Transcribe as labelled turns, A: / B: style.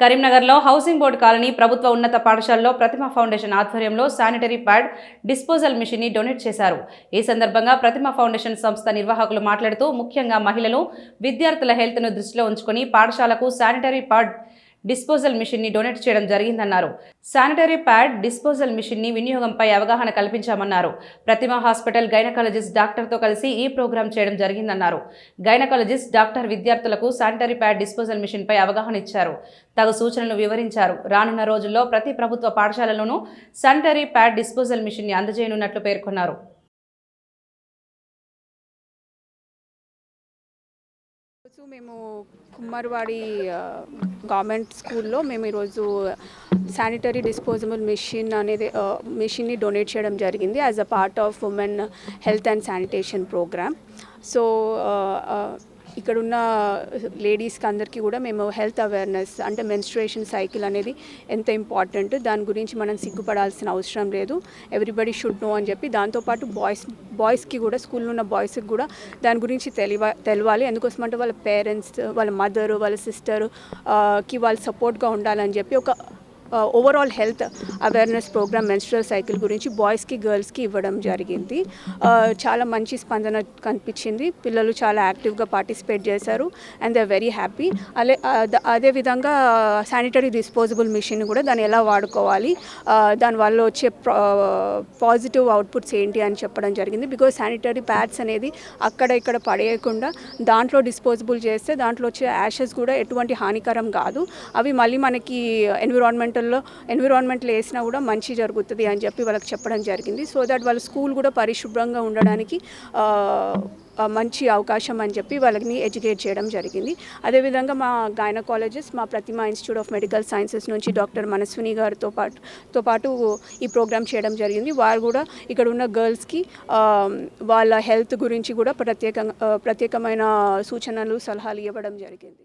A: కరీంనగర్లో housing board colony ప్రభుత్వ ఉన్నత పాఠశాలలో ప్రతిమ ఫౌండేషన్ ఆధ్వర్యంలో శానిటరీ ప్యాడ్ డిస్పోజల్ మిషన్ ని డొనేట్ చేశారు. ఈ సందర్భంగా ప్రతిమ ఫౌండేషన్ సంస్థ నిర్వాహకులు మాట్లాడుతూ ముఖ్యంగా మహిళలు, విద్యార్థుల హెల్త్ ను దృష్టిలో ఉంచుకొని పాఠశాలకు శానిటరీ ప్యాడ్ డిస్పోజల్ మిషన్ ని డొనేట్ చేయడం జరిగిందన్నారు. శానిటరీ ప్యాడ్ డిస్పోజల్ మిషన్ ని వినియోగంపై అవగాహన కల్పించామన్నారు. ప్రతిమ హాస్పిటల్ గైనకాలజిస్ట్ డాక్టర్తో కలిసి ఈ ప్రోగ్రాం చేయడం జరిగిందన్నారు. గైనకాలజిస్ట్ డాక్టర్ విద్యార్థులకు శానిటరీ ప్యాడ్ డిస్పోజల్ మిషన్ పై అవగాహన ఇచ్చారు. తగు సూచనలు వివరించారు. రానున్న రోజుల్లో ప్రతి ప్రభుత్వ పాఠశాలలోనూ శానిటరీ ప్యాడ్ డిస్పోజల్ మిషన్ ని అందజేయనున్నట్లు పేర్కొన్నారు.
B: మేము కుమ్మర్వాడి గవర్నమెంట్ స్కూల్లో మేము ఈరోజు శానిటరీ డిస్పోజబుల్ మిషన్ని డొనేట్ చేయడం జరిగింది as a part of women health and sanitation programme. So ఇక్కడున్న లేడీస్కి అందరికీ కూడా మేము హెల్త్ అవేర్నెస్ అంటే మెన్స్ట్రుయేషన్ సైకిల్ అనేది ఎంత ఇంపార్టెంట్, దాని గురించి మనం సిగ్గుపడాల్సిన అవసరం లేదు, ఎవ్రీబడి షుడ్ నో అని చెప్పి, దాంతోపాటు బాయ్స్కి కూడా స్కూల్లో ఉన్న బాయ్స్కి కూడా దాని గురించి తెలవాలి. ఎందుకోసం అంటే వాళ్ళ పేరెంట్స్, వాళ్ళ మదరు, వాళ్ళ సిస్టర్కి వాళ్ళు సపోర్ట్గా ఉండాలని చెప్పి ఒక overall health awareness programme menstrual cycle గురించి బాయ్స్కి, గర్ల్స్కి ఇవ్వడం జరిగింది. చాలా మంచి స్పందన కనిపించింది. పిల్లలు చాలా యాక్టివ్గా పార్టిసిపేట్ చేశారు and they are very happy. అదేవిధంగా శానిటరీ డిస్పోజబుల్ మిషన్ కూడా దాన్ని ఎలా వాడుకోవాలి, దానివల్ల వచ్చే పాజిటివ్ అవుట్పుట్స్ ఏంటి అని చెప్పడం జరిగింది. బికాజ్ శానిటరీ ప్యాడ్స్ అనేది అక్కడ ఇక్కడ పడేయకుండా దాంట్లో డిస్పోజబుల్ చేస్తే దాంట్లో వచ్చే యాషెస్ కూడా ఎటువంటి హానికరం కాదు. అవి మళ్ళీ మనకి ఎన్విరాన్మెంట్లో వేసినా కూడా మంచి జరుగుతుంది అని చెప్పి వాళ్ళకి చెప్పడం జరిగింది. సో దట్ వాళ్ళ స్కూల్ కూడా పరిశుభ్రంగా ఉండడానికి మంచి అవకాశం అని చెప్పి వాళ్ళని ఎడ్యుకేట్ చేయడం జరిగింది. అదేవిధంగా మా గైనకాలజిస్ట్, మా ప్రతిమ ఇన్స్టిట్యూట్ ఆఫ్ మెడికల్ సైన్సెస్ నుంచి డాక్టర్ మనస్విని గారితో పాటు ఈ ప్రోగ్రామ్ చేయడం జరిగింది. వారు కూడా ఇక్కడ ఉన్న గర్ల్స్కి వాళ్ళ హెల్త్ గురించి కూడా ప్రత్యేకమైన సూచనలు, సలహాలు ఇవ్వడం జరిగింది.